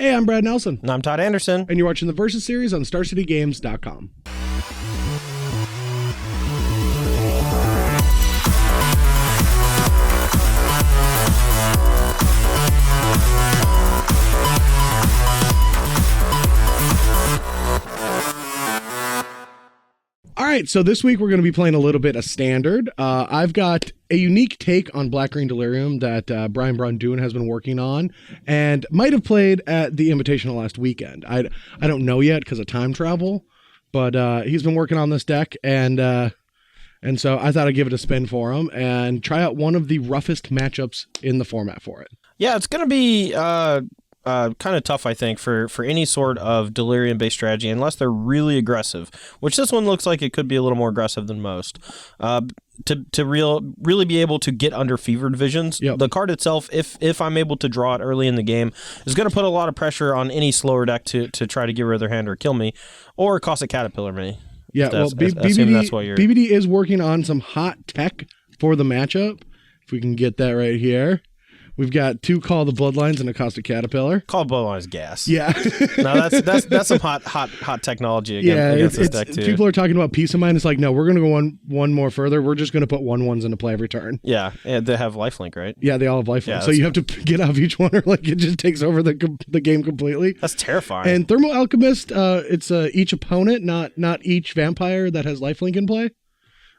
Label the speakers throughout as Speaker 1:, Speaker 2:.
Speaker 1: Hey, I'm Brad Nelson.
Speaker 2: And I'm Todd Anderson.
Speaker 1: And you're watching the Versus series on StarCityGames.com. All right, so this week we're going to be playing a little bit of Standard. I've got a unique take on Black Green Delirium that Brian Brundoon has been working on and might have played at the Invitational last weekend. I don't know yet because of time travel, but he's been working on this deck, and so I thought I'd give it a spin for him and try out one of the roughest matchups in the format for it.
Speaker 2: Yeah, it's going to be kind of tough, I think, for any sort of Delirium-based strategy, unless they're really aggressive, which this one looks like it could be a little more aggressive than most. To really be able to get under Fevered Visions,
Speaker 1: Yep.
Speaker 2: The card itself, if I'm able to draw it early in the game, is going to put a lot of pressure on any slower deck to try to get rid of their hand or kill me, or Caustic Caterpillar me.
Speaker 1: Yeah, well, BBD is working on some hot tech for the matchup. If we can get that right here. We've got 2 Call the Bloodlines and a Caustic Caterpillar.
Speaker 2: Call Bloodlines gas.
Speaker 1: Yeah.
Speaker 2: No, that's some hot technology against this deck too.
Speaker 1: People are talking about Peace of Mind. It's like, no, we're going to go one more further. We're just going to put 1/1s into play every turn.
Speaker 2: Yeah, and they have lifelink, right?
Speaker 1: Yeah, they all have lifelink.
Speaker 2: Yeah,
Speaker 1: so you have to get off each one, or like it just takes over the game completely.
Speaker 2: That's terrifying.
Speaker 1: And Thermo-Alchemist, it's each opponent, not each vampire that has lifelink in play.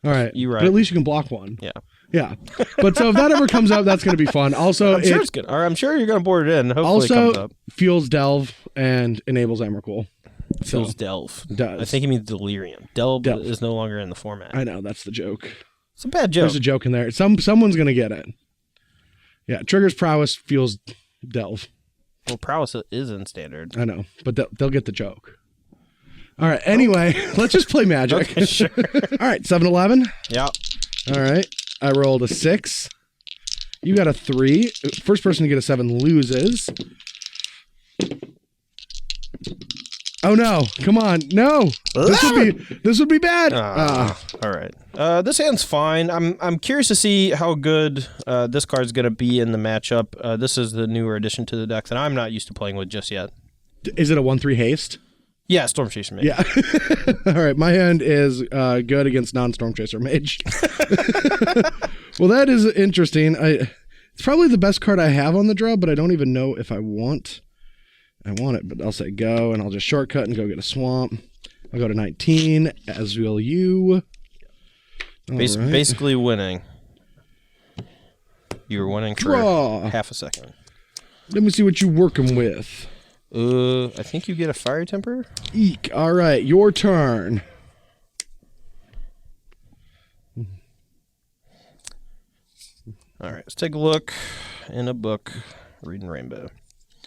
Speaker 1: All right,
Speaker 2: you're right.
Speaker 1: But at least you can block one.
Speaker 2: Yeah.
Speaker 1: Yeah, but so if that ever comes up, that's going to be fun. Also,
Speaker 2: I'm sure it's good. Or I'm sure you're going to board it in. Hopefully
Speaker 1: also,
Speaker 2: it comes up.
Speaker 1: Fuels Delve and enables Emrakul.
Speaker 2: Fuels Delve.
Speaker 1: Does.
Speaker 2: I think he means Delirium. Delve is no longer in the format.
Speaker 1: I know, that's the joke.
Speaker 2: It's a bad joke.
Speaker 1: There's a joke in there. Someone's going to get it. Yeah, triggers Prowess, fuels Delve.
Speaker 2: Well, Prowess is in Standard.
Speaker 1: I know, but they'll get the joke. All right, anyway, let's just play Magic.
Speaker 2: Okay, sure.
Speaker 1: All right, 7-11.
Speaker 2: Yeah.
Speaker 1: All right. I rolled a 6. You got a 3. First person to get a 7 loses. Oh no! Come on, no! This would be bad.
Speaker 2: All right. This hand's fine. I'm curious to see how good this card's gonna be in the matchup. This is the newer addition to the deck that I'm not used to playing with just yet.
Speaker 1: Is it a 1/3 haste?
Speaker 2: Yeah, Storm Chaser Mage.
Speaker 1: Yeah. All right, my hand is good against non-Storm Chaser Mage. Well, that is interesting. It's probably the best card I have on the draw, but I don't even know if I want it. But I'll say go, and I'll just shortcut and go get a swamp. I'll go to 19, as will you.
Speaker 2: Basically winning. You were winning for half a second.
Speaker 1: Let me see what you're working with.
Speaker 2: I think you get a Fiery Temper.
Speaker 1: Eek. All right, your turn.
Speaker 2: All right, let's take a look in a book. Reading Rainbow.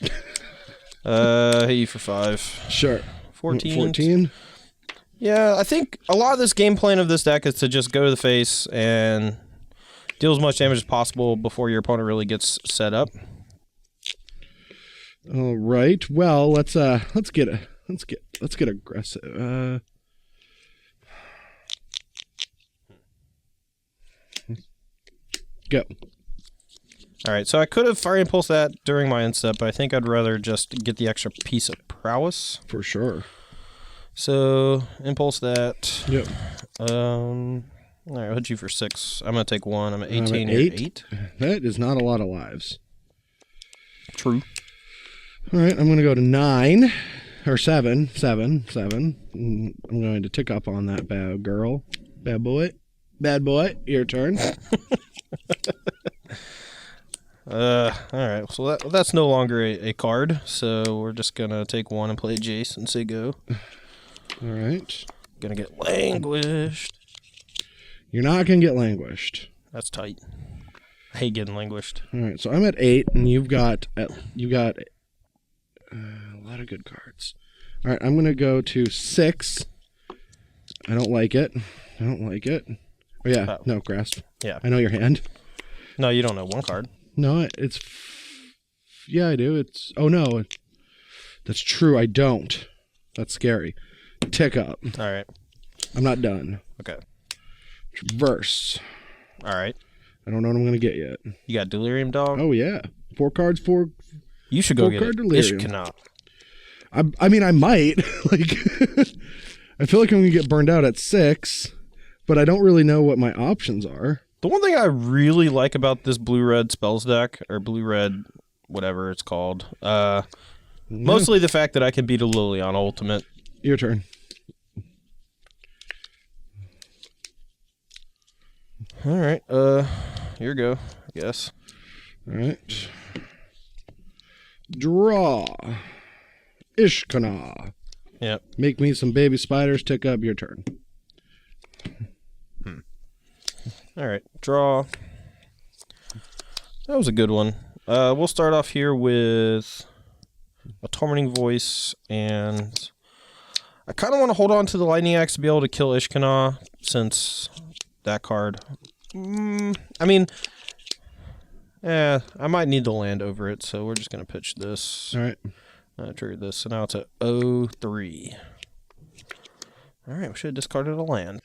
Speaker 2: Hit you for 5.
Speaker 1: Sure.
Speaker 2: 14. Yeah, I think a lot of this game plan of this deck is to just go to the face and deal as much damage as possible before your opponent really gets set up.
Speaker 1: All right. Well, let's get aggressive. Go.
Speaker 2: All right. So I could have Fire Impulse that during my end step, but I think I'd rather just get the extra piece of prowess.
Speaker 1: For sure.
Speaker 2: So Impulse that.
Speaker 1: Yep.
Speaker 2: All right. I'll hit you for 6. I'm gonna take 1. I'm at 18.
Speaker 1: I'm at
Speaker 2: 8.
Speaker 1: That is not a lot of lives.
Speaker 2: True.
Speaker 1: All right, I'm going to go to 9 or 7. I'm going to tick up on that bad girl, bad boy. Your turn.
Speaker 2: All right. So that's no longer a card. So we're just gonna take 1 and play Jace and say go.
Speaker 1: All right.
Speaker 2: Gonna get languished.
Speaker 1: You're not going to get languished.
Speaker 2: That's tight. I hate getting languished.
Speaker 1: All right, so I'm at 8, and you've got a lot of good cards. All right, I'm going to go to 6. I don't like it. Oh, yeah. No, grasp.
Speaker 2: Yeah.
Speaker 1: I know your hand.
Speaker 2: No, you don't know 1 card.
Speaker 1: No, it's... Yeah, I do. Oh, no. That's true. I don't. That's scary. Tick up.
Speaker 2: All right.
Speaker 1: I'm not done.
Speaker 2: Okay.
Speaker 1: Traverse.
Speaker 2: All right.
Speaker 1: I don't know what I'm going to get yet.
Speaker 2: You got Delirium Dog?
Speaker 1: Oh, yeah. 4 cards, 4
Speaker 2: You should go
Speaker 1: Full
Speaker 2: get
Speaker 1: card
Speaker 2: it.
Speaker 1: Delirium.
Speaker 2: Ishkana.
Speaker 1: I mean, I might. Like, I feel like I'm going to get burned out at 6, but I don't really know what my options are.
Speaker 2: The one thing I really like about this blue-red spells deck, or blue-red, whatever it's called, mostly the fact that I can beat a Lily on Ultimate.
Speaker 1: Your turn.
Speaker 2: All right. Here we go, I guess.
Speaker 1: All right. Draw. Ishkana.
Speaker 2: Yep.
Speaker 1: Make me some baby spiders. Tick up. Your turn.
Speaker 2: All right. Draw. That was a good one. We'll start off here with a Tormenting Voice, and I kind of want to hold on to the Lightning Axe to be able to kill Ishkana, since that card. I mean, I might need the land over it, so we're just going to pitch this.
Speaker 1: All right.
Speaker 2: Trigger this, so now it's at 0-3. All right, we should have discarded a land.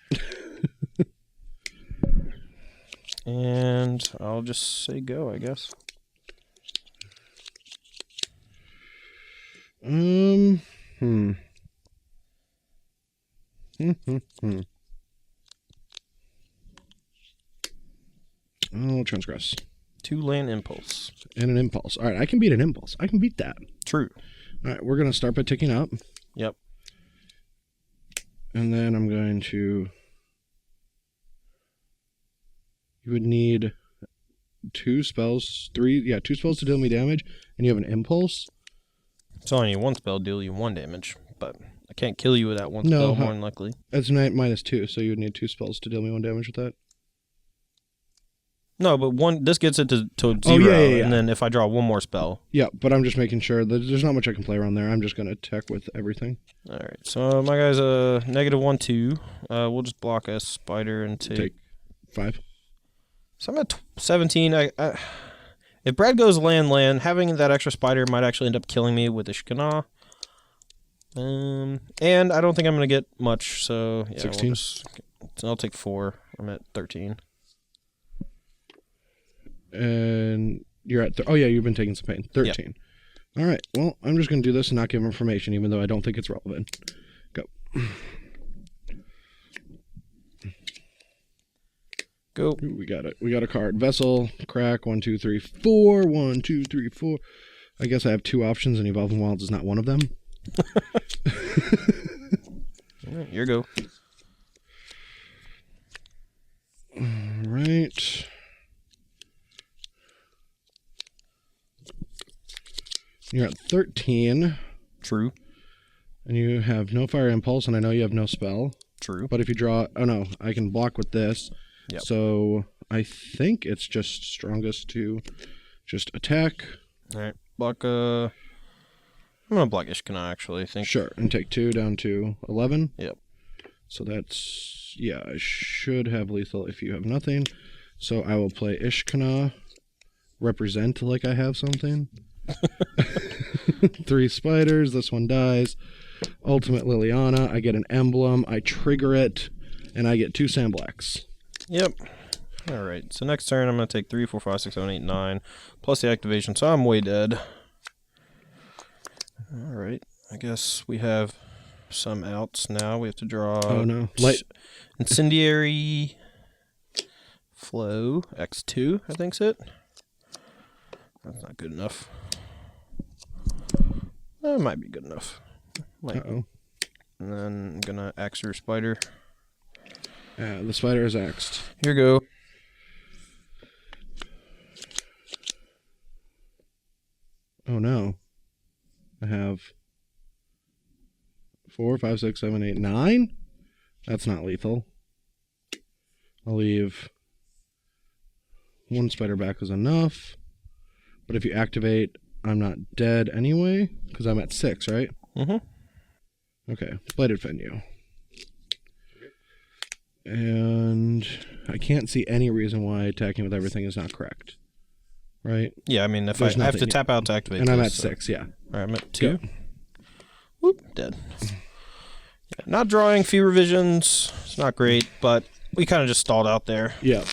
Speaker 2: And I'll just say go, I guess.
Speaker 1: I'll transgress.
Speaker 2: 2-land Impulse.
Speaker 1: And an impulse. All right, I can beat an impulse. I can beat that.
Speaker 2: True.
Speaker 1: All right, we're going to start by ticking up.
Speaker 2: Yep.
Speaker 1: And then I'm going to... You would need 2 spells, 2 spells to deal me damage, and you have an impulse.
Speaker 2: So I need 1 spell, deal you 1 damage, but I can't kill you with that 1 spell, more than likely.
Speaker 1: That's -2, so you would need 2 spells to deal me 1 damage with that.
Speaker 2: No, but this gets it to 0, and then if I draw 1 more spell.
Speaker 1: Yeah, but I'm just making sure that there's not much I can play around there. I'm just going to attack with everything.
Speaker 2: All right, so my guy's a -1/2. We'll just block a spider and take
Speaker 1: 5.
Speaker 2: So I'm at 17. If Brad goes land, having that extra spider might actually end up killing me with Ishkana. And I don't think I'm going to get much, so yeah.
Speaker 1: 16.
Speaker 2: I'll take 4. I'm at 13.
Speaker 1: And you're at... oh, yeah, you've been taking some pain. 13. Yep. All right, well, I'm just going to do this and not give information, even though I don't think it's relevant. Go.
Speaker 2: Go.
Speaker 1: Ooh, we got it. We got a card. Vessel, crack, 1, 2, 3, 4. 1, 2, 3, 4. I guess I have 2 options, and Evolving Wilds is not one of them.
Speaker 2: All right, here go.
Speaker 1: All right. You're at 13.
Speaker 2: True.
Speaker 1: And you have no fire impulse, and I know you have no spell.
Speaker 2: True.
Speaker 1: But if you draw... oh, no. I can block with this.
Speaker 2: Yep.
Speaker 1: So I think it's just strongest to just attack.
Speaker 2: All right. Block... I'm going to block Ishkana, actually, I think.
Speaker 1: Sure. And take 2 down to 11.
Speaker 2: Yep.
Speaker 1: So that's... yeah, I should have lethal if you have nothing. So I will play Ishkana. Represent like I have something. 3 spiders. This one dies. Ultimate Liliana. I get an emblem. I trigger it. And I get 2 sandblacks.
Speaker 2: Yep. All right. So next turn, I'm going to take 3, 4, 5, 6, 7, 8, 9. Plus the activation. So I'm way dead. All right. I guess we have some outs now. We have to draw...
Speaker 1: oh, no. Light.
Speaker 2: Incendiary Flow. X2, I think's it. That's not good enough. That might be good enough.
Speaker 1: Uh-oh.
Speaker 2: And then I'm going to axe your spider.
Speaker 1: Yeah, the spider is axed.
Speaker 2: Here you go.
Speaker 1: Oh, no. I have 4, 5, 6, 7, 8, 9. That's not lethal. I'll leave 1 spider back is enough. But if you activate, I'm not dead anyway, because I'm at 6, right?
Speaker 2: Mm-hmm.
Speaker 1: Okay, Bladed Venue. And I can't see any reason why attacking with everything is not correct. Right?
Speaker 2: Yeah, I mean, if I have to tap out to activate
Speaker 1: and
Speaker 2: this,
Speaker 1: I'm at 6, yeah.
Speaker 2: All right, I'm at 2. Whoop, dead. Yeah, not drawing few revisions. It's not great, but we kind of just stalled out there.
Speaker 1: Yeah.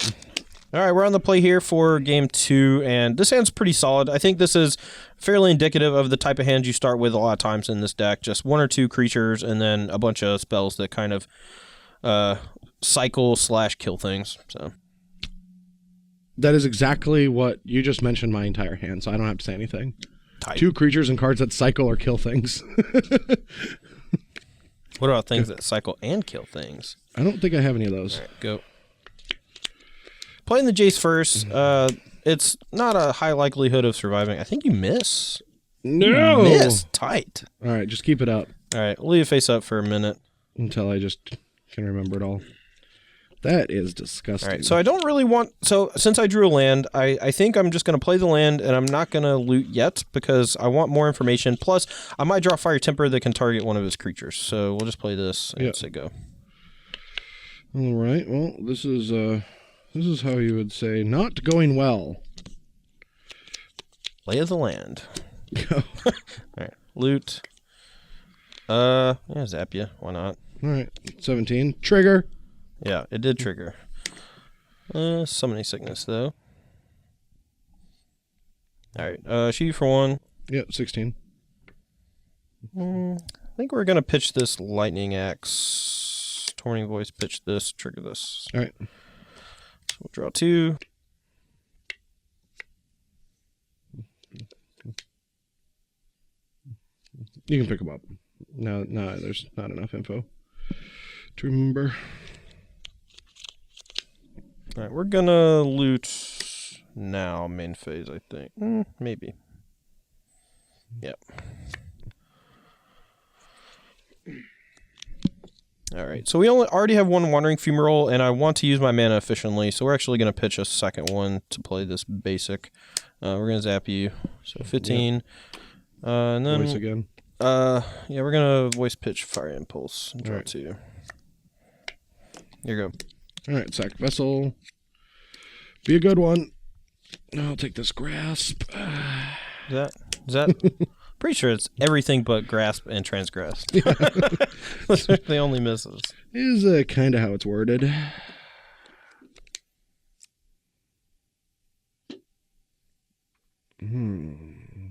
Speaker 2: All right, we're on the play here for game 2, and this hand's pretty solid. I think this is fairly indicative of the type of hand you start with a lot of times in this deck. Just 1 or 2 creatures and then a bunch of spells that kind of cycle/kill things. So
Speaker 1: that is exactly what you just mentioned my entire hand, so I don't have to say anything.
Speaker 2: Tight.
Speaker 1: 2 creatures and cards that cycle or kill things.
Speaker 2: What about things that cycle and kill things?
Speaker 1: I don't think I have any of those.
Speaker 2: All right, go. Playing the Jace first. It's not a high likelihood of surviving. I think you miss.
Speaker 1: No!
Speaker 2: You miss. Tight.
Speaker 1: All right, just keep it up.
Speaker 2: All right, we'll leave it face up for a minute.
Speaker 1: Until I just can remember it all. That is disgusting.
Speaker 2: All right, so I don't really want... So since I drew a land, I think I'm just going to play the land, and I'm not going to loot yet because I want more information. Plus, I might draw Fire Temper that can target one of his creatures. So we'll just play this and say go.
Speaker 1: All right, well, this is how you would say not going well.
Speaker 2: Lay of the land.
Speaker 1: Go.
Speaker 2: All right, loot. Yeah, zap you. Why not?
Speaker 1: All right, 17. Trigger.
Speaker 2: Yeah, it did trigger. Summoning Sickness, though. All right, shoot you for 1.
Speaker 1: Yep, 16.
Speaker 2: I think we're going to pitch this Lightning Axe. Tormenting Voice, pitch this, trigger this.
Speaker 1: All right.
Speaker 2: So we'll draw 2.
Speaker 1: You can pick them up. No, there's not enough info to remember.
Speaker 2: All right, we're going to loot now, main phase, I think. Maybe. Yep. All right, so we already have 1 Wandering Fumarole, and I want to use my mana efficiently, so we're actually going to pitch a second one to play this basic. We're going to zap you, so 15. Yep. And then...
Speaker 1: Voice again.
Speaker 2: Yeah, we're going to voice pitch Fire Impulse and draw 2. Here you go.
Speaker 1: All right, sack Vessel. Be a good one. I'll take this Grasp.
Speaker 2: Is that? Pretty sure it's everything but Grasp and Transgress. Those are the only misses.
Speaker 1: Is kind of how it's worded.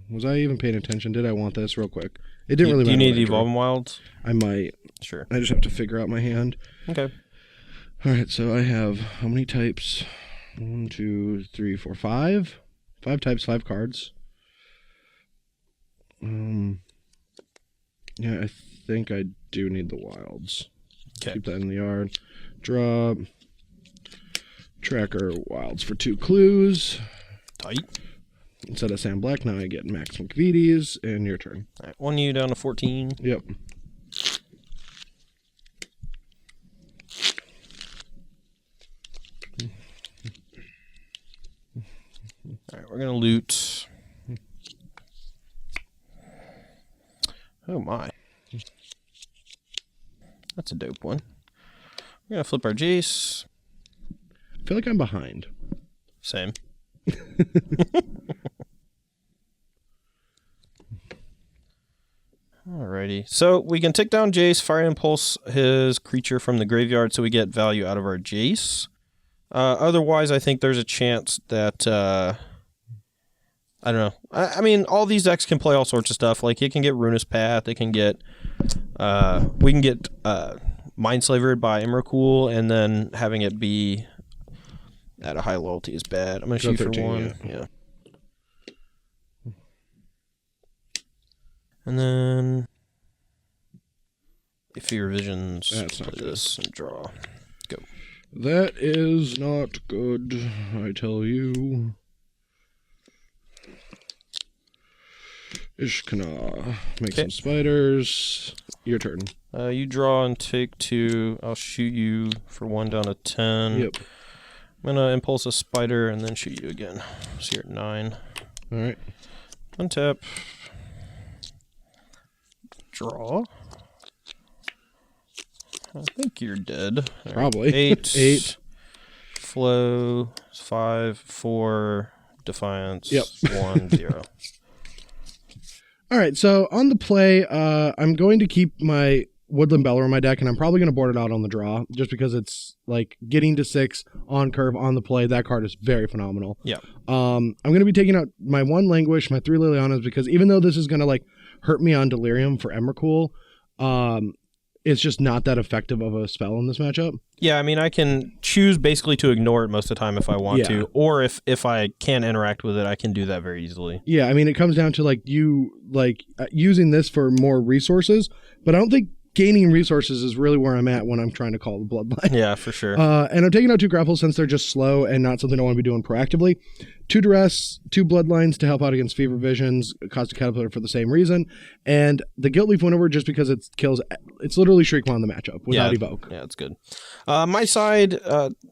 Speaker 1: Was I even paying attention? Did I want this real quick? It didn't really matter.
Speaker 2: Do you need Evolving Wilds?
Speaker 1: I might.
Speaker 2: Sure.
Speaker 1: I just have to figure out my hand.
Speaker 2: Okay.
Speaker 1: All right, so I have how many types? 1, 2, 3, 4, 5. 5 types, 5 cards. Yeah, I think I do need the wilds.
Speaker 2: Okay.
Speaker 1: Keep that in the yard. Draw. Tracker wilds for 2 clues.
Speaker 2: Tight.
Speaker 1: Instead of Sam Black, now I get Max McVitie's, and your turn.
Speaker 2: All right, 1 you down to 14.
Speaker 1: Yep.
Speaker 2: All right, we're going to loot. Oh, my. That's a dope one. We're going to flip our Jace.
Speaker 1: I feel like I'm behind.
Speaker 2: Same. Alrighty. So we can take down Jace, Fire Impulse his creature from the graveyard so we get value out of our Jace. Otherwise, I think there's a chance that... I don't know. I mean, all these decks can play all sorts of stuff. Like, it can get Ruinous Path. It can get... we can get Mindslavered by Emrakul, and then having it be at a high loyalty is bad. I'm going to shoot 13, for 1. Yeah. And then... If your Visions, play this and draw. Go.
Speaker 1: That is not good, I tell you. Ishkana. Make some spiders. Your turn.
Speaker 2: You draw and take 2. I'll shoot you for 1 down to 10.
Speaker 1: Yep.
Speaker 2: I'm going to impulse a spider and then shoot you again. So you're at 9.
Speaker 1: Alright.
Speaker 2: Untap. Draw. I think you're dead.
Speaker 1: Probably.
Speaker 2: 8. Flow. 5. 4. Defiance.
Speaker 1: Yep.
Speaker 2: 1. 0.
Speaker 1: All right, so on the play, I'm going to keep my Woodland Beller in my deck, and I'm probably going to board it out on the draw just because it's like getting to 6 on curve on the play. That card is very phenomenal.
Speaker 2: Yeah.
Speaker 1: I'm going to be taking out my 1 Languish, my 3 Lilianas, because even though this is going to like hurt me on Delirium for Emrakul, it's just not that effective of a spell in this matchup.
Speaker 2: Yeah, I mean, I can choose basically to ignore it most of the time if I want to, or if I can interact with it, I can do that very easily.
Speaker 1: Yeah, I mean, it comes down to like you like using this for more resources, but I don't think gaining resources is really where I'm at when I'm trying to call the Bloodline.
Speaker 2: Yeah, for sure.
Speaker 1: And I'm taking out 2 Grapples since they're just slow and not something I want to be doing proactively. 2 Duress, 2 Bloodlines to help out against Fever Visions, Cosmic Caterpillar for the same reason, and the Guilt Leaf Winnover just because it kills. It's literally Shriekmaw the matchup without Evoke.
Speaker 2: Yeah, it's good. My side,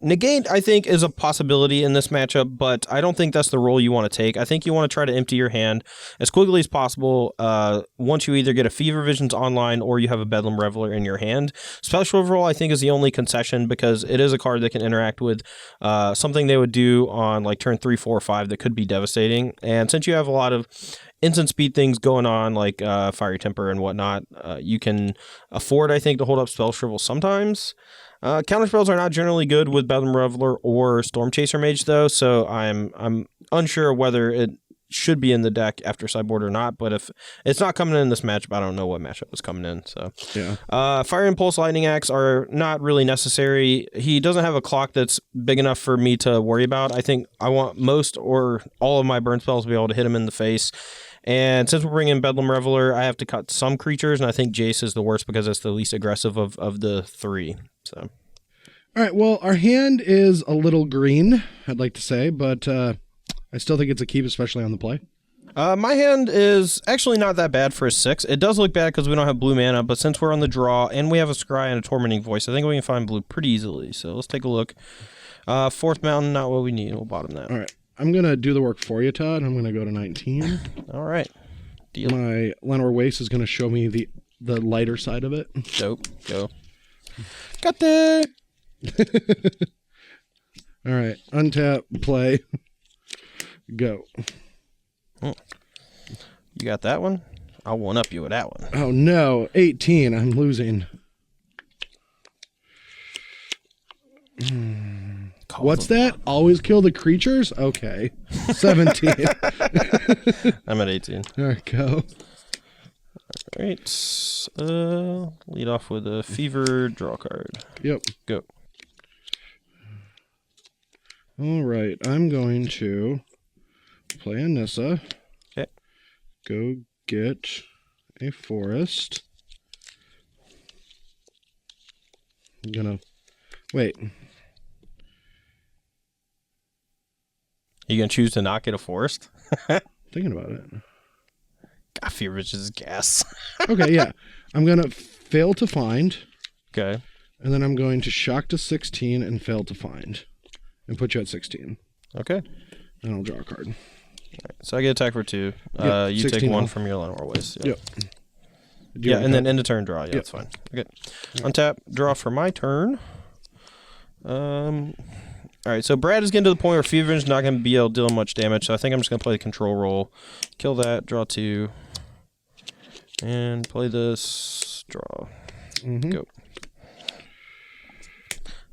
Speaker 2: Negate, I think, is a possibility in this matchup, but I don't think that's the role you want to take. I think you want to try to empty your hand as quickly as possible once you either get a Fever Visions online or you have a Bedlam Reveler in your hand. Special Overall, I think, is the only concession because it is a card that can interact with something they would do on like turn 3, 4, 5 that could be devastating. And since you have a lot of instant speed things going on like Fiery Temper and whatnot, you can afford, I think, to hold up Spell Shrivel sometimes. Counterspells are not generally good with Bedlam Reveler or Storm Chaser Mage though, so I'm unsure whether it should be in the deck after sideboard or not, but if it's not coming in this matchup, I don't know what matchup was coming in. So yeah. Fire Impulse, Lightning Axe are not really necessary. He doesn't have a clock that's big enough for me to worry about. I think I want most or all of my burn spells to be able to hit him in the face. And since we're bringing Bedlam Reveler, I have to cut some creatures, and I think Jace is the worst because it's the least aggressive of the 3. So,
Speaker 1: all right, well, our hand is a little green, I'd like to say, but I still think it's a keep, especially on the play.
Speaker 2: My hand is actually not that bad for a 6. It does look bad because we don't have blue mana, but since we're on the draw and we have a Scry and a Tormenting Voice, I think we can find blue pretty easily. So let's take a look. 4th Mountain, not what we need. We'll bottom that.
Speaker 1: All right. I'm going to do the work for you, Todd. I'm going to go to 19.
Speaker 2: All right. Deal.
Speaker 1: My Lenore Waste is going to show me the lighter side of it.
Speaker 2: Dope. Go. Got there.
Speaker 1: All right. Untap, play. Go.
Speaker 2: Oh. You got that one? I'll one-up you with that one.
Speaker 1: Oh, no. 18. I'm losing. What's that? Always kill the creatures? Okay. 17.
Speaker 2: I'm at 18.
Speaker 1: All right, go.
Speaker 2: All right. Lead off with a Fever, draw card.
Speaker 1: Yep.
Speaker 2: Go.
Speaker 1: All right. I'm going to play a Nissa.
Speaker 2: Okay.
Speaker 1: Go get a forest. I'm going to... Wait.
Speaker 2: You gonna choose to not get a forest?
Speaker 1: Thinking about it.
Speaker 2: God, Fever Visions is gas.
Speaker 1: Okay, yeah. I'm going to fail to find.
Speaker 2: Okay.
Speaker 1: And then I'm going to shock to 16 and fail to find. And put you at 16.
Speaker 2: Okay.
Speaker 1: And I'll draw a card.
Speaker 2: Right, so I get attack for 2.
Speaker 1: Yep,
Speaker 2: you take 1 from your Lenore Waste.
Speaker 1: Yep.
Speaker 2: Yeah, and then end of turn draw. Yeah, that's fine. Okay. Untap, draw for my turn. All right, so Brad is getting to the point where Fever Vision's not going to be able to deal much damage, so I think I'm just going to play the control roll. Kill that, draw 2. And play this, draw. Go.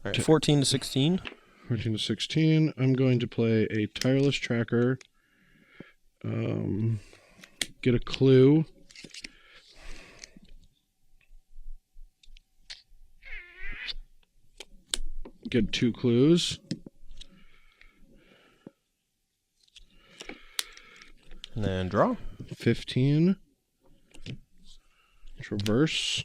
Speaker 2: All right, 14 to 16.
Speaker 1: 14 to 16. I'm going to play a Tireless Tracker. Get a clue. Get 2 clues.
Speaker 2: And then draw.
Speaker 1: 15. Traverse.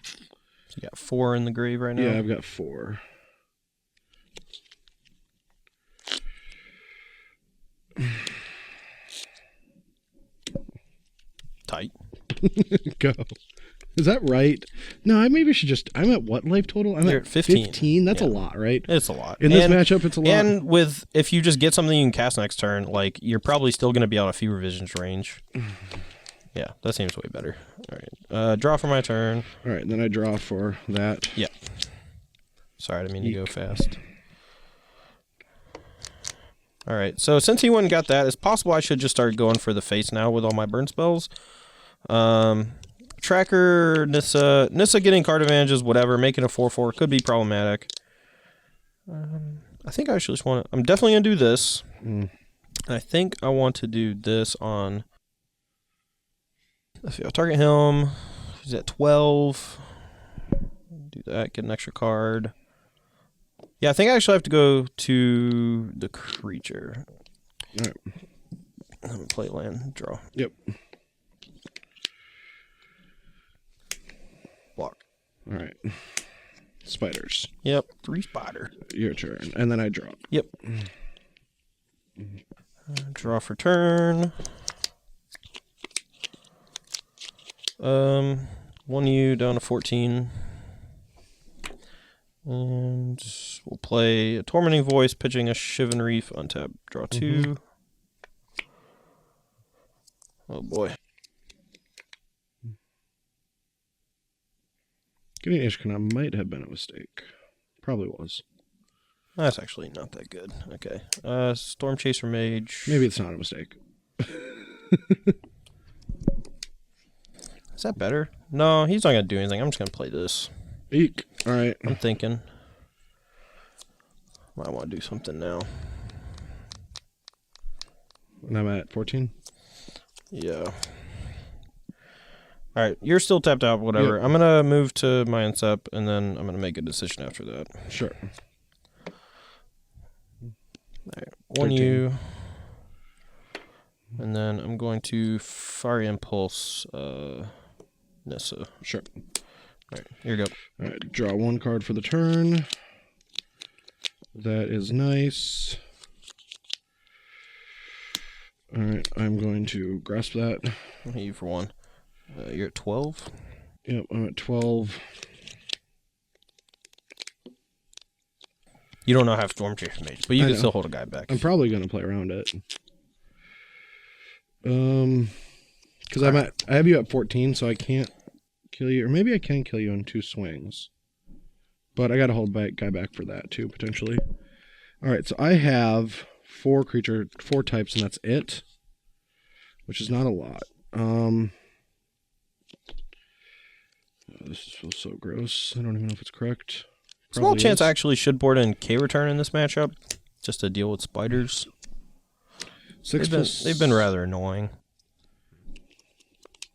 Speaker 2: So you got 4 in the grave right now?
Speaker 1: Yeah, I've got 4.
Speaker 2: Tight.
Speaker 1: Go. Is that right? No, I maybe should just... I'm at what life total? I'm
Speaker 2: at 15.
Speaker 1: 15? That's a lot, right?
Speaker 2: It's a lot.
Speaker 1: In this matchup, it's a lot.
Speaker 2: And with if you just get something you can cast next turn, like you're probably still going to be out of Fever Vision's range. Yeah, that seems way better. All right. Draw for my turn.
Speaker 1: All right, then I draw for that.
Speaker 2: Yeah. Sorry, I didn't mean to go fast. All right. So since he went and got that, it's possible I should just start going for the face now with all my burn spells. Tracker, Nissa getting card advantages, whatever. Making a 4/4 could be problematic. I think I actually just want to... I'm definitely going to do this. I think I want to do this on... Let's see, I'll target him. He's at 12. Do that, get an extra card. Yeah, I think I actually have to go to the creature.
Speaker 1: All right.
Speaker 2: I'm going to play land, draw.
Speaker 1: Yep.
Speaker 2: Block.
Speaker 1: All right. Spiders.
Speaker 2: Yep, 3 spider.
Speaker 1: Your turn. And then I draw.
Speaker 2: Yep. Draw for turn. 1U down to 14. And we'll play a Tormenting Voice, pitching a Shivan Reef, untap, draw 2. Oh boy.
Speaker 1: Getting Ishkana might have been a mistake. Probably was.
Speaker 2: That's actually not that good. Okay. Storm Chaser Mage.
Speaker 1: Maybe it's not a mistake.
Speaker 2: Is that better? No, he's not going to do anything. I'm just going to play this.
Speaker 1: Eek. All right.
Speaker 2: I'm thinking. Might want to do something now.
Speaker 1: And I'm at 14.
Speaker 2: Yeah. All right, you're still tapped out, whatever.
Speaker 1: Yep.
Speaker 2: I'm going to move to my Incept, and then I'm going to make a decision after that.
Speaker 1: Sure.
Speaker 2: All right, 1U. And then I'm going to Fiery Impulse Nissa.
Speaker 1: Sure.
Speaker 2: All right, here you go.
Speaker 1: All right, draw 1 card for the turn. That is nice. All right, I'm going to grasp that.
Speaker 2: I'll hit you for 1. You're at 12?
Speaker 1: Yep, I'm at 12.
Speaker 2: You don't know how Storm Chaser Mage, but you can still hold a guy back.
Speaker 1: I'm probably going to play around it. Because I have you at 14, so I can't kill you. Or maybe I can kill you in 2 swings. But I got to hold guy back for that, too, potentially. All right, so I have 4 types, and that's it. Which is not a lot. This feels so gross. I don't even know if it's correct.
Speaker 2: Small chance I actually should board in K-Return in this matchup, just to deal with spiders. They've been rather annoying.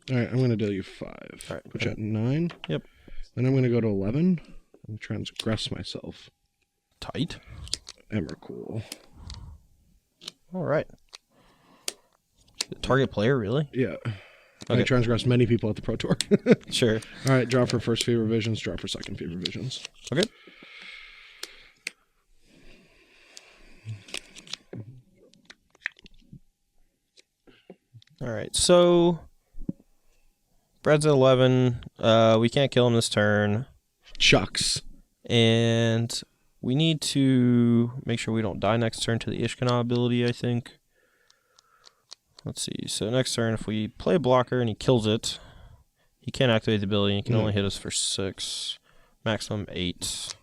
Speaker 1: All right, I'm going to deal you 5.
Speaker 2: All right,
Speaker 1: put you at 9.
Speaker 2: Yep.
Speaker 1: Then I'm going to go to 11 and transgress myself.
Speaker 2: Tight.
Speaker 1: Emrakul.
Speaker 2: All right. Target player, really?
Speaker 1: Yeah.
Speaker 2: Okay.
Speaker 1: I transgress many people at the Pro Tour.
Speaker 2: Sure.
Speaker 1: All right, draw for first Fever Visions, draw for second Fever Visions.
Speaker 2: Okay. All right, so Brad's at 11. We can't kill him this turn.
Speaker 1: Chucks.
Speaker 2: And we need to make sure we don't die next turn to the Ishkana ability, I think. Let's see. So next turn, if we play a blocker and he kills it, he can't activate the ability. He can only hit us for 6, maximum 8.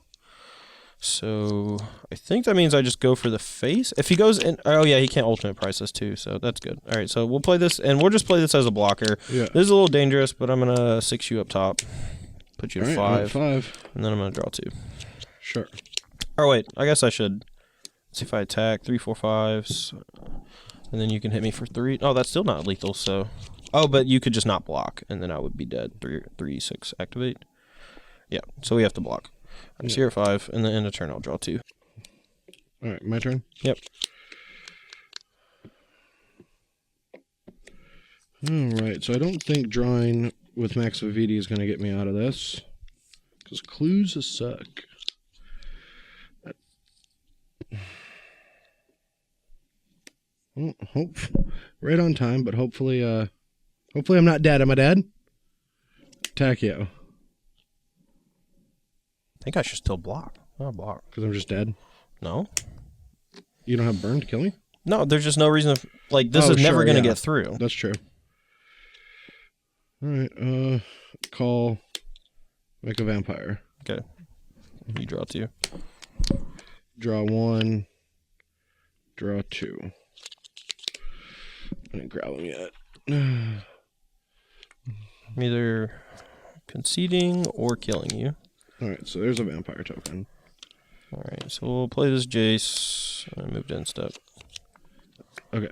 Speaker 2: So I think that means I just go for the face. If he goes in, oh yeah, he can't ultimate price us too, so that's good. All right, so we'll play this, and we'll just play this as a blocker.
Speaker 1: Yeah.
Speaker 2: This is a little dangerous, but I'm gonna 6 you up top, put you to 5,
Speaker 1: 5,
Speaker 2: and then I'm gonna draw 2.
Speaker 1: Sure.
Speaker 2: Oh wait, I guess I should. Let's see if I attack 3, 4, 5s, and then you can hit me for 3. Oh, that's still not lethal. So, oh, but you could just not block, and then I would be dead. 3, 6 activate. Yeah, so we have to block. I'm here at 5, and then end of turn I'll draw 2.
Speaker 1: All right, my turn.
Speaker 2: Yep.
Speaker 1: All right, so I don't think drawing with Max Vividi is going to get me out of this, because clues suck. Well, right on time, but hopefully I'm not dead. Am I dead? Tachio.
Speaker 2: I think I should still block. I'll block.
Speaker 1: Because I'm just dead?
Speaker 2: No.
Speaker 1: You don't have burn to kill me?
Speaker 2: No, there's just no reason. Like, this is never going to get through.
Speaker 1: That's true. All right, call, make a vampire.
Speaker 2: Okay. You draw 2.
Speaker 1: Draw 1, Draw 2. I didn't grab them yet.
Speaker 2: I'm either conceding or killing you.
Speaker 1: Alright, so there's a vampire token.
Speaker 2: Alright, so we'll play this Jace and move to end step.
Speaker 1: Okay.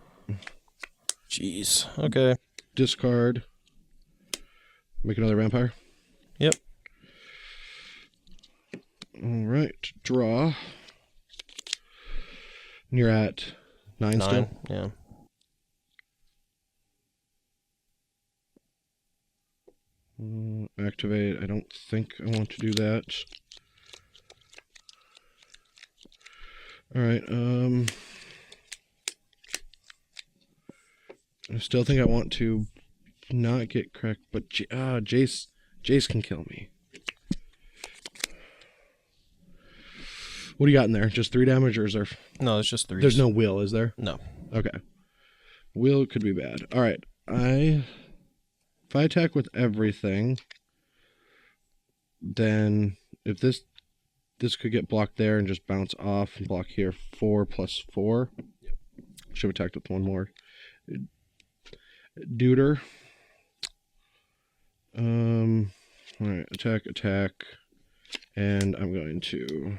Speaker 2: Jeez. Okay.
Speaker 1: Discard. Make another vampire.
Speaker 2: Yep.
Speaker 1: Alright, draw. And you're at 9 still?
Speaker 2: Yeah.
Speaker 1: Activate. I don't think I want to do that. Alright, I still think I want to not get cracked, but Jace can kill me. What do you got in there? Just 3 damage, or is there?
Speaker 2: No, it's just 3.
Speaker 1: There's no will, is there?
Speaker 2: No.
Speaker 1: Okay. Will could be bad. All right. If I attack with everything, then if this could get blocked there and just bounce off and block here. 4 plus 4. Yep. Should have attacked with 1 more. Deuter. All right. Attack, and I'm going to.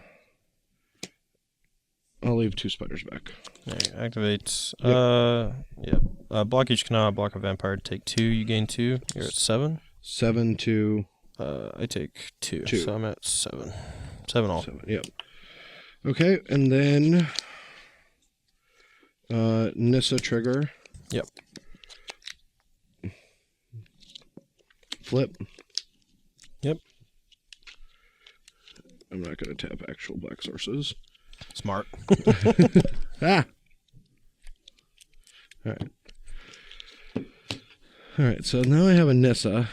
Speaker 1: I'll leave 2 spiders back.
Speaker 2: Right, activate. Yep. Blockage cannot block a vampire. Take 2. You gain 2. You're at 7.
Speaker 1: 7 to.
Speaker 2: I take 2. So I'm at 7. 7 all.
Speaker 1: 7. Yep. Okay, and then Nissa trigger.
Speaker 2: Yep.
Speaker 1: Flip.
Speaker 2: Yep.
Speaker 1: I'm not going to tap actual black sources.
Speaker 2: Smart.
Speaker 1: Ah. All right. All right. So now I have a Nissa,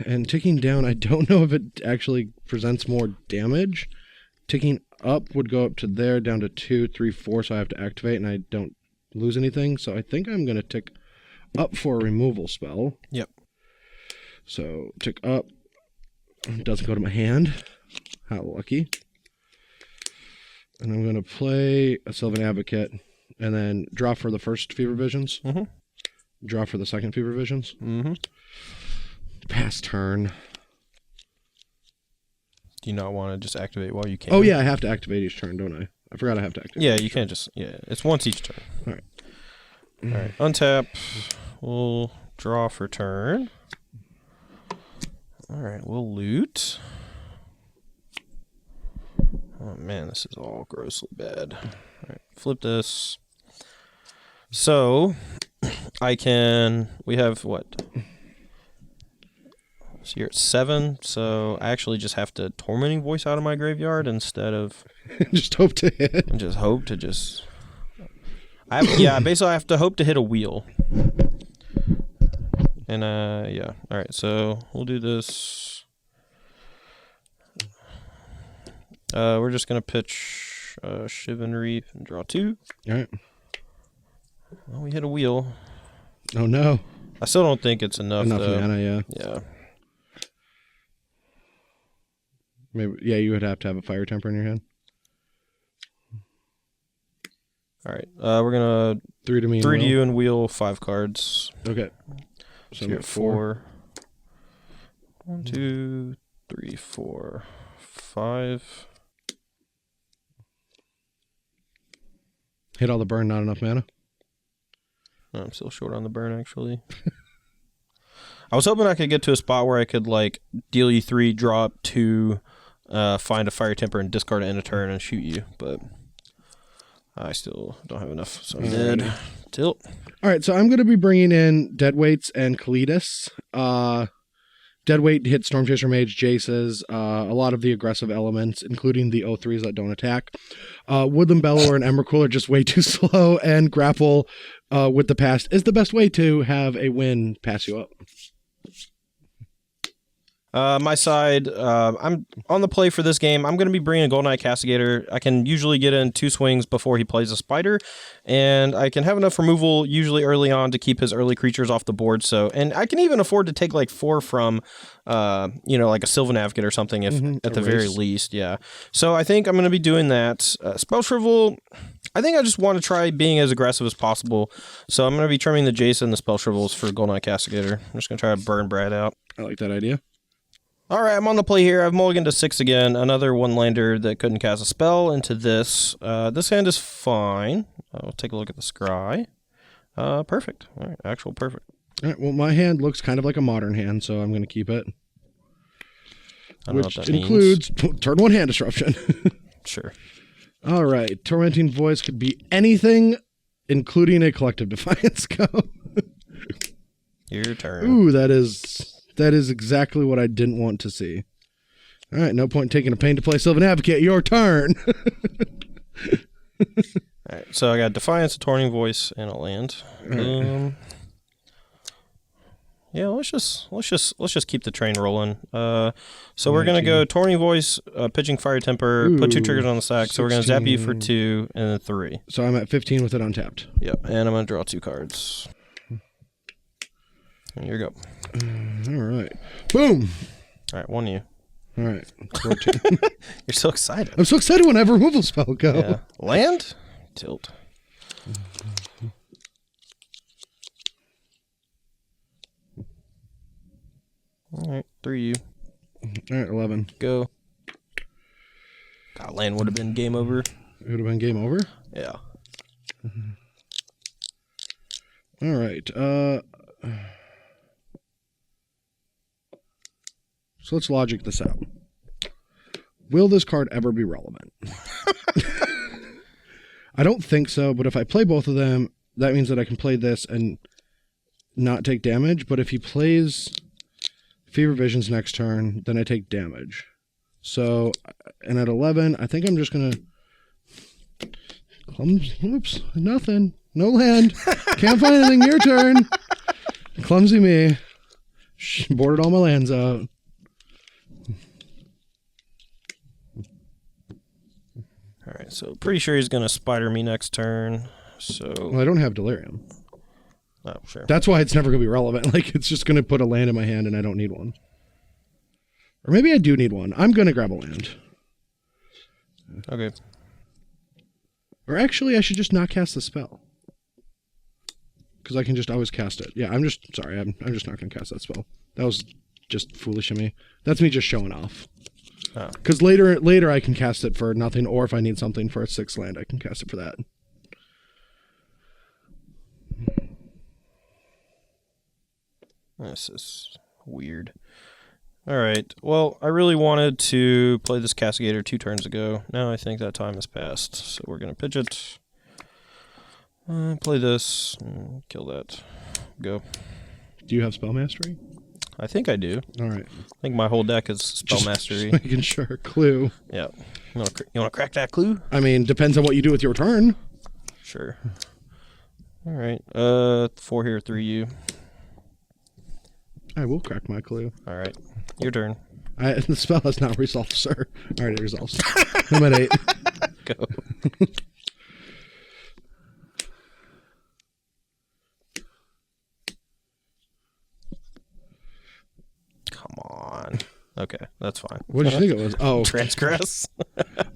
Speaker 1: and ticking down, I don't know if it actually presents more damage. Ticking up would go up to there, down to 2, 3, 4. So I have to activate, and I don't lose anything. So I think I'm going to tick up for a removal spell.
Speaker 2: Yep.
Speaker 1: So tick up. Doesn't go to my hand. How lucky. And I'm going to play a Sylvan Advocate, and then draw for the first Fever Visions.
Speaker 2: Mm-hmm.
Speaker 1: Draw for the second Fever Visions.
Speaker 2: Mm-hmm.
Speaker 1: Pass turn.
Speaker 2: Do you not want to just activate while you can?
Speaker 1: Oh, yeah, I have to activate each turn, don't I? I forgot I have to activate.
Speaker 2: Yeah, you can't just... Yeah, it's once each turn.
Speaker 1: All right.
Speaker 2: All right, untap. We'll draw for turn. All right, we'll loot. Oh, man, this is all grossly bad. All right, flip this. So, I can... We have, what? So you're at 7, so I actually just have to Tormenting Voice out of my graveyard instead of...
Speaker 1: Just hope to hit.
Speaker 2: And just hope to just... basically I have to hope to hit a wheel. And, yeah. All right, so we'll do this... we're just going to pitch Chivalry and draw 2.
Speaker 1: All right.
Speaker 2: Well, we hit a wheel.
Speaker 1: Oh, no.
Speaker 2: I still don't think it's enough, though.
Speaker 1: Mana, yeah.
Speaker 2: Yeah.
Speaker 1: Maybe, yeah, you would have to have a Fire Temper in your hand.
Speaker 2: All right. We're going to
Speaker 1: 3 to me.
Speaker 2: 3 to you and wheel 5 cards.
Speaker 1: Okay.
Speaker 2: So you're at 4. 1, 2, 3, 4, 5.
Speaker 1: Hit all the burn, not enough mana.
Speaker 2: No, I'm still short on the burn, actually. I was hoping I could get to a spot where I could, like, deal you 3, draw up 2, find a Fire Temper, and discard it in a turn and shoot you, but I still don't have enough, so I'm dead. Tilt.
Speaker 1: All right, so I'm going to be bringing in Deadweights and Kalidas. Deadweight hit Stormchaser Mage, Jaces, a lot of the aggressive elements, including the O3s that don't attack. Woodland Bellower and Emrakul are just way too slow, and Grapple with the Past is the best way to have a win pass you up.
Speaker 2: My side, I'm on the play for this game. I'm going to be bringing a Golden Eye Castigator. I can usually get in 2 swings before he plays a spider, and I can have enough removal usually early on to keep his early creatures off the board. So, and I can even afford to take like 4 from, like a Sylvan Advocate or something, if at the very least, yeah. So I think I'm going to be doing that. Spell Shrivel, I think I just want to try being as aggressive as possible. So I'm going to be trimming the Jason, the Spell Shrivels for Golden Eye Castigator. I'm just going to try to burn Brad out.
Speaker 1: I like that idea.
Speaker 2: All right, I'm on the play here. I've mulliganed to 6 again. Another one-lander that couldn't cast a spell into this. This hand is fine. I'll take a look at the scry. Perfect. All right, actual perfect.
Speaker 1: All right, well, my hand looks kind of like a modern hand, so I'm going to keep it. Which includes turn 1 hand disruption.
Speaker 2: Sure.
Speaker 1: All right, Tormenting Voice could be anything, including a Collective Defiance go.
Speaker 2: Your turn.
Speaker 1: Ooh, that is exactly what I didn't want to see. All right, no point taking a pain to play Sylvan Advocate. Your turn.
Speaker 2: All right, so I got Defiance, a Tormenting Voice, and a land. Yeah, let's just keep the train rolling. So we're gonna go Tormenting Voice, Pitching Fire Temper, put 2 triggers on the stack. 16. So we're gonna zap you for 2 and then 3.
Speaker 1: So I'm at 15 with it untapped.
Speaker 2: Yep, and I'm gonna draw 2 cards. Here you go.
Speaker 1: All right, boom.
Speaker 2: All right, 1 you.
Speaker 1: All right,
Speaker 2: You're so excited.
Speaker 1: I'm so excited when I have a removal spell go.
Speaker 2: Yeah. Land, tilt. All right, 3 you.
Speaker 1: All right, 11.
Speaker 2: Go. God, land would have been game over.
Speaker 1: It would have been game over?
Speaker 2: Yeah.
Speaker 1: All right. So let's logic this out. Will this card ever be relevant? I don't think so, but if I play both of them, that means that I can play this and not take damage. But if he plays Fever Visions next turn, then I take damage. So, and at 11, I think I'm just going to... Oops, nothing. No land. Can't find anything. Your turn. Clumsy me. Boarded all my lands out.
Speaker 2: All right, so pretty sure he's going to spider me next turn. So
Speaker 1: Well, I don't have Delirium.
Speaker 2: Oh, sure.
Speaker 1: That's why it's never going to be relevant. Like, it's just going to put a land in my hand and I don't need one. Or maybe I do need one. I'm going to grab a land.
Speaker 2: Okay.
Speaker 1: Or actually, I should just not cast the spell. Because I can just always cast it. Yeah, I'm just not going to cast that spell. That was just foolish of me. That's me just showing off. Because later I can cast it for nothing, or if I need something for a 6 land, I can cast it for that.
Speaker 2: This is weird. All right. Well, I really wanted to play this Castigator 2 turns ago. Now I think that time has passed. So we're going to pitch it. Play this. Kill that. Go.
Speaker 1: Do you have Spell Mastery?
Speaker 2: I think I do.
Speaker 1: All right.
Speaker 2: I think my whole deck is Spell Mastery.
Speaker 1: Just making sure. Clue.
Speaker 2: Yeah. You want to crack that clue?
Speaker 1: I mean, depends on what you do with your turn.
Speaker 2: Sure. All right. 4 here, 3 you.
Speaker 1: I will crack my clue.
Speaker 2: All right. Your turn.
Speaker 1: The spell has not resolved, sir. All right, it resolves. I'm at 8.
Speaker 2: Go. Come on. Okay, that's fine.
Speaker 1: What did you think it was? Oh.
Speaker 2: Transgress.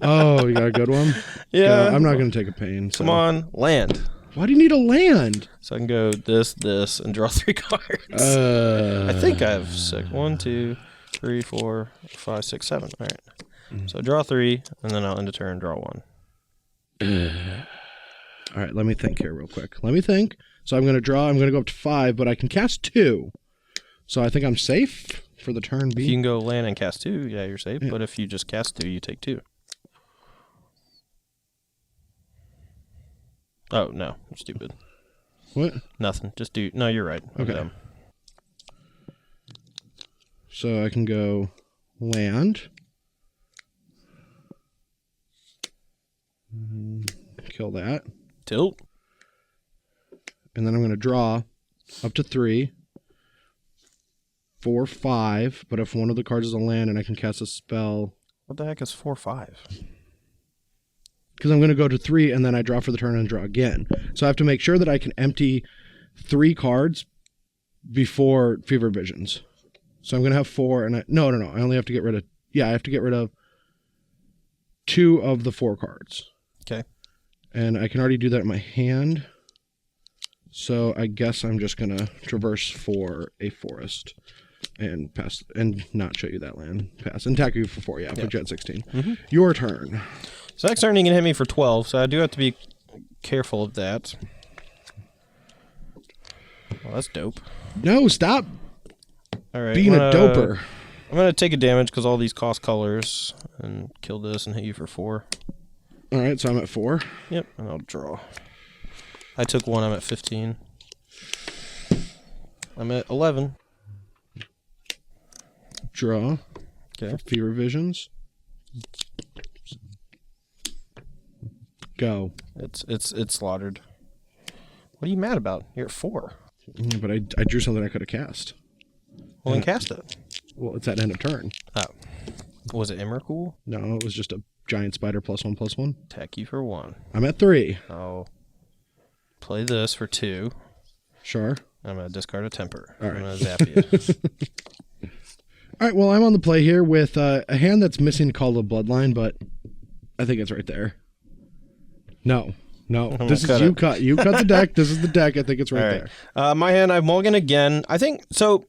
Speaker 1: Oh, you got a good one?
Speaker 2: Yeah.
Speaker 1: I'm not going to take a pain. So.
Speaker 2: Come on. Land.
Speaker 1: Why do you need a land?
Speaker 2: So I can go this, and draw 3 cards. I think I have 6. 1, 2, 3, 4, 5, 6, 7. All right. So draw 3, and then I'll end a turn, draw 1.
Speaker 1: All right, let me think here real quick. Let me think. So I'm going to draw. I'm going to go up to 5, but I can cast 2. So I think I'm safe for the turn B.
Speaker 2: If you can go land and cast 2, yeah, you're safe. Yeah. But if you just cast 2, you take 2. Oh, no. I'm stupid.
Speaker 1: What?
Speaker 2: Nothing. Just do... No, you're right.
Speaker 1: Okay. So I can go land. Kill that.
Speaker 2: Tilt.
Speaker 1: And then I'm going to draw up to 3. 4, 5. But if one of the cards is a land and I can cast a spell...
Speaker 2: What the heck is 4, 5?
Speaker 1: Because I'm going to go to 3 and then I draw for the turn and draw again. So I have to make sure that I can empty 3 cards before Fever Visions. So I'm going to have 4 and no. I only have to get rid of... Yeah, I have to get rid of 2 of the 4 cards.
Speaker 2: Okay.
Speaker 1: And I can already do that in my hand. So I guess I'm just going to traverse for a forest and pass and not show you that land. Pass. And attack you for 4. Yeah, put you at 16.
Speaker 2: Mm-hmm.
Speaker 1: Your turn.
Speaker 2: So next turn, he can hit me for 12, so I do have to be careful of that. Well, that's dope.
Speaker 1: No, stop
Speaker 2: All right,
Speaker 1: being a doper.
Speaker 2: I'm going to take a damage because all these cost colors and kill this and hit you for 4.
Speaker 1: All right, so I'm at 4.
Speaker 2: Yep, and I'll draw. I took 1, I'm at 15. I'm at 11.
Speaker 1: Draw.
Speaker 2: Okay.
Speaker 1: Fever visions. Go.
Speaker 2: It's slaughtered. What are you mad about? You're at 4.
Speaker 1: But I drew something I could have cast.
Speaker 2: Well, then cast it.
Speaker 1: Well, it's at end of turn.
Speaker 2: Oh. Was it Emrakul?
Speaker 1: No, it was just a giant spider +1/+1.
Speaker 2: Attack you for 1.
Speaker 1: I'm at 3.
Speaker 2: I'll play this for 2.
Speaker 1: Sure.
Speaker 2: I'm going to discard a temper.
Speaker 1: All
Speaker 2: I'm
Speaker 1: right.
Speaker 2: going to zap you.
Speaker 1: All right, well, I'm on the play here with a hand that's missing Call of Bloodline, but I think it's right there. No. This is you cut. You cut the deck. This is the deck. I think it's right there.
Speaker 2: My hand, I have mulligan again. I think, so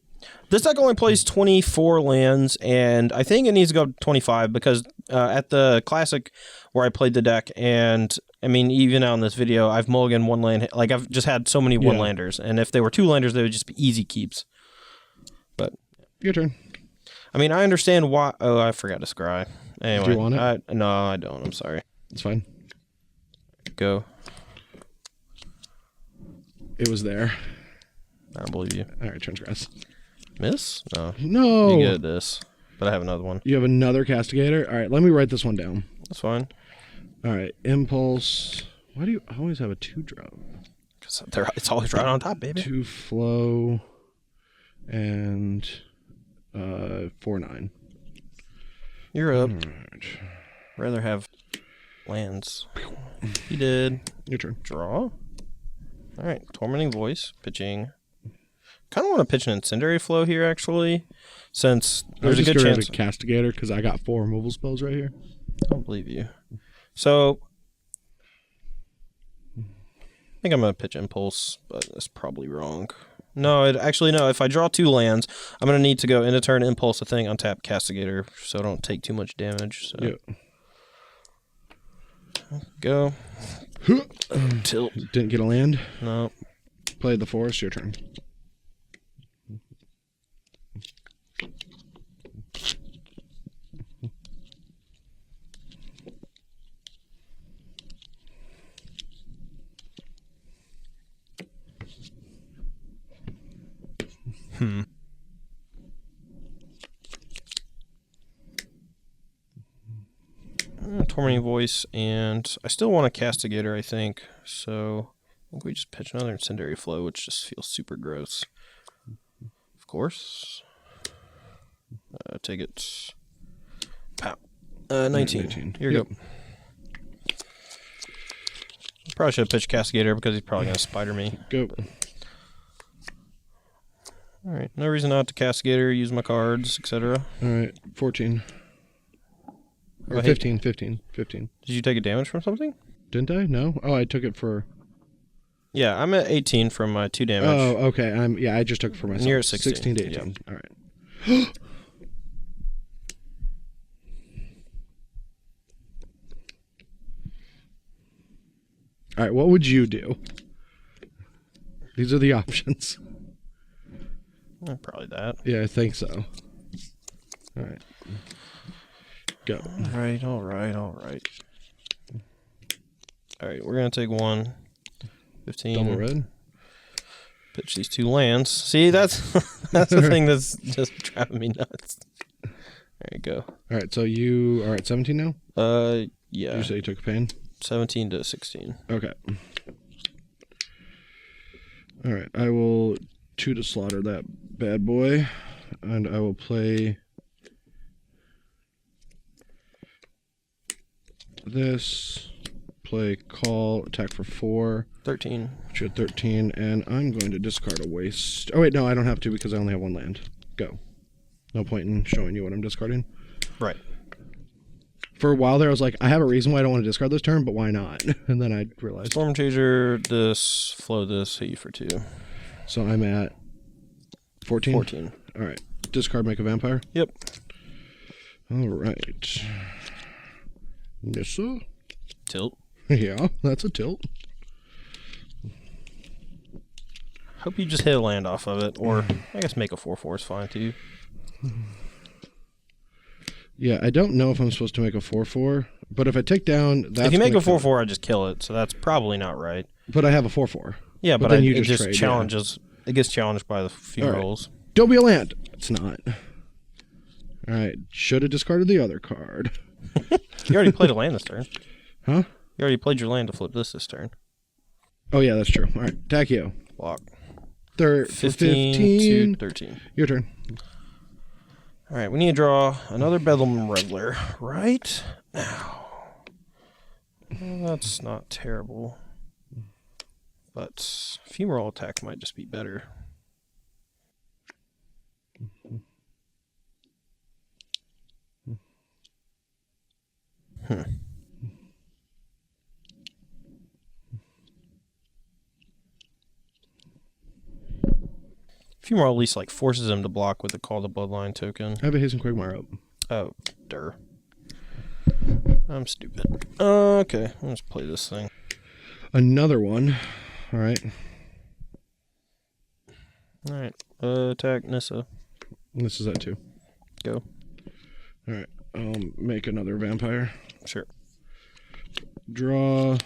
Speaker 2: this deck only plays 24 lands, and I think it needs to go up 25 because at the Classic where I played the deck, and I mean, even out in this video, I've mulliganed 1 land. Like, I've just had so many 1-landers, and if they were 2-landers, they would just be easy keeps. But
Speaker 1: Your turn.
Speaker 2: I mean, I understand why. Oh, I forgot to scry. Anyway,
Speaker 1: Do you want it?
Speaker 2: No, I don't. I'm sorry.
Speaker 1: It's fine.
Speaker 2: Go.
Speaker 1: It was there.
Speaker 2: I don't believe you.
Speaker 1: All right, transgress.
Speaker 2: Miss? No.
Speaker 1: No.
Speaker 2: You get this. But I have another one.
Speaker 1: You have another Castigator? All right, let me write this one down.
Speaker 2: That's fine.
Speaker 1: All right, Impulse. Why do you always have a 2-drop?
Speaker 2: Because it's always right on top, baby.
Speaker 1: 2 flow and 4/9.
Speaker 2: You're up.
Speaker 1: All right.
Speaker 2: Rather have lands. You did.
Speaker 1: Your turn.
Speaker 2: Draw. All right. Tormenting Voice. Pitching. Kind of want to pitch an Incendiary Flow here, actually, since there's a good chance.
Speaker 1: Castigator because I got 4 removal spells right here.
Speaker 2: I don't believe you. So, I think I'm going to pitch Impulse, but that's probably wrong. No, actually, no. If I draw 2 lands, I'm going to need to go into turn, Impulse a thing, untap Castigator, so I don't take too much damage. So.
Speaker 1: Yeah.
Speaker 2: Go. Tilt.
Speaker 1: Didn't get a land.
Speaker 2: No.
Speaker 1: Played the forest. Your turn.
Speaker 2: Tormenting Voice, and I still want a Castigator, I think. So I think we just pitch another Incendiary Flow, which just feels super gross. Of course. Take it. Pow. 19. Here you go. Probably should have pitched Castigator because he's probably going to spider me.
Speaker 1: Go.
Speaker 2: Alright, no reason not to Castigator, use my cards, etc.
Speaker 1: Alright, 14. Or
Speaker 2: Oh,
Speaker 1: 15. Did
Speaker 2: you take a damage from something?
Speaker 1: Didn't I? No? Oh, I took it for...
Speaker 2: Yeah, I'm at 18 from my 2 damage.
Speaker 1: Oh, okay. I just took it for myself.
Speaker 2: And you're at 16.
Speaker 1: 16 to 18.
Speaker 2: Yep.
Speaker 1: Alright. Alright, what would you do? These are the options.
Speaker 2: Probably that.
Speaker 1: Yeah, I think so. Alright. Go.
Speaker 2: Alright. Alright, we're going to take 1. 15.
Speaker 1: Double red.
Speaker 2: Pitch these 2 lands. See, that's the thing that's just driving me nuts. There you go.
Speaker 1: Alright, so you are at 17 now?
Speaker 2: Yeah.
Speaker 1: You say you took a pain?
Speaker 2: 17 to 16.
Speaker 1: Okay. Alright, I will 2 to slaughter that bad boy, and I will play this, play call, attack for 4.
Speaker 2: 13.
Speaker 1: Which are 13, and I'm going to discard a waste. Oh wait, no, I don't have to because I only have 1 land. Go. No point in showing you what I'm discarding.
Speaker 2: Right.
Speaker 1: For a while there, I was like, I have a reason why I don't want to discard this turn, but why not? And then I realized.
Speaker 2: Storm Chaser, this, flow this, hit you for 2.
Speaker 1: So I'm at 14?
Speaker 2: 14.
Speaker 1: All right. Discard, make a vampire?
Speaker 2: Yep.
Speaker 1: All right. Nissa?
Speaker 2: Tilt.
Speaker 1: Yeah, that's a tilt.
Speaker 2: Hope you just hit a land off of it, or I guess make a 4/4 is fine too.
Speaker 1: Yeah, I don't know if I'm supposed to make a 4/4, but if I take down that.
Speaker 2: If you make a 4/4, I just kill it, so that's probably not right.
Speaker 1: But I have a 4/4.
Speaker 2: Yeah, but
Speaker 1: then
Speaker 2: it just
Speaker 1: trade,
Speaker 2: challenges. Yeah. It gets challenged by the few rolls.
Speaker 1: Don't be a land. It's not. All right, should have discarded the other card.
Speaker 2: You already played a land this turn.
Speaker 1: Huh?
Speaker 2: You already played your land to flip this turn.
Speaker 1: Oh yeah, that's true. All right, Takio.
Speaker 2: Block.
Speaker 1: 15
Speaker 2: to 13.
Speaker 1: Your turn.
Speaker 2: All right, we need to draw another Bedlam Reveler right now. Well, that's not terrible, but Femoral Attack might just be better. Femoral at least like forces him to block with the Call the Bloodline token.
Speaker 1: I have a Hasten Quagmire up.
Speaker 2: Oh, der. I'm stupid. Okay, let's play this thing.
Speaker 1: Another one. All right.
Speaker 2: All right. Attack Nissa.
Speaker 1: This is that too.
Speaker 2: Go.
Speaker 1: All right. I'll make another vampire.
Speaker 2: Sure.
Speaker 1: Draw.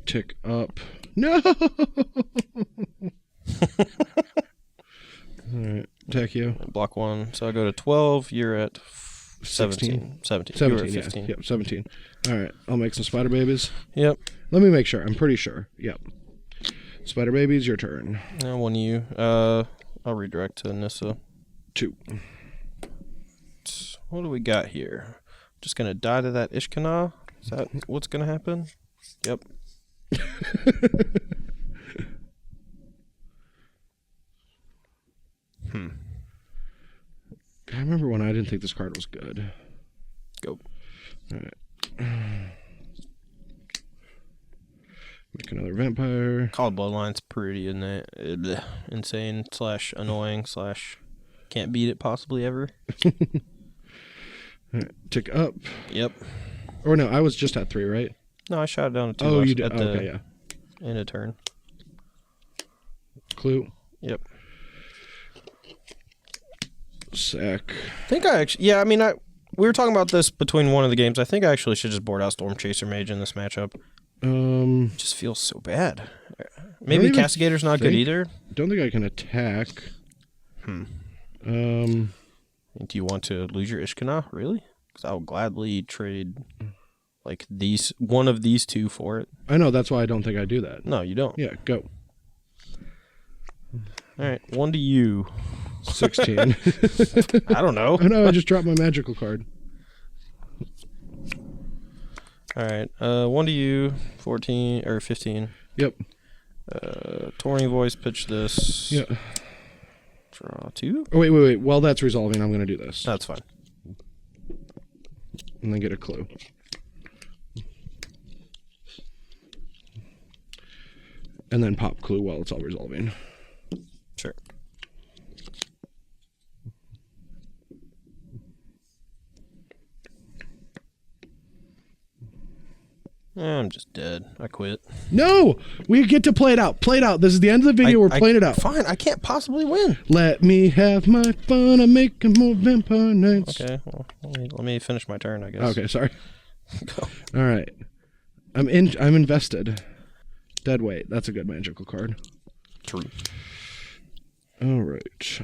Speaker 1: Tick up. No! Alright, attack you.
Speaker 2: Block 1. So I go to 12. You're at 17. 17. You were at 15.
Speaker 1: Yeah. Yep, 17. Alright, I'll make some spider babies.
Speaker 2: Yep.
Speaker 1: Let me make sure. I'm pretty sure. Yep. Spider babies, your turn.
Speaker 2: Now one of you. I'll redirect to Nissa.
Speaker 1: 2.
Speaker 2: What do we got here? Just gonna die to that Ishkana? Is that what's gonna happen? Yep.
Speaker 1: I remember when I didn't think this card was good.
Speaker 2: Go.
Speaker 1: Alright. Make another vampire.
Speaker 2: Called Bloodline's pretty insane / annoying / can't beat it possibly ever.
Speaker 1: Alright, tick up.
Speaker 2: Yep.
Speaker 1: Or no, I was just at 3, right?
Speaker 2: No, I shot it down to 2.
Speaker 1: Oh, you did. Okay, yeah.
Speaker 2: End of turn.
Speaker 1: Clue.
Speaker 2: Yep.
Speaker 1: Sack.
Speaker 2: I think I actually, yeah, I mean, we were talking about this between one of the games. I think I actually should just board out Storm Chaser Mage in this matchup. It just feels so bad. Maybe Castigator's not good either.
Speaker 1: Don't think I can attack.
Speaker 2: Do you want to lose your Ishkana? Really? Because I will gladly trade like one of these 2 for it.
Speaker 1: I know, that's why I don't think I do that.
Speaker 2: No, you don't.
Speaker 1: Yeah, go.
Speaker 2: All right, 1 to you.
Speaker 1: 16.
Speaker 2: I don't know.
Speaker 1: Oh no, I just dropped my magical card.
Speaker 2: All right, 1 to you, 14 or 15.
Speaker 1: Yep.
Speaker 2: Touring Voice, pitch this.
Speaker 1: Yeah.
Speaker 2: Draw 2.
Speaker 1: Oh, wait. While that's resolving, I'm going to do this.
Speaker 2: That's fine.
Speaker 1: And then get a clue. And then pop clue while it's all resolving.
Speaker 2: Sure. I'm just dead. I quit.
Speaker 1: No! We get to play it out. Play it out. This is the end of the video. We're playing it out.
Speaker 2: Fine. I can't possibly win.
Speaker 1: Let me have my fun. I'm making more vampire nights.
Speaker 2: Okay. Well, let me finish my turn, I guess.
Speaker 1: Okay, sorry.
Speaker 2: Go.
Speaker 1: All right. I'm invested. Dead weight. That's a good magical card.
Speaker 2: True.
Speaker 1: All right.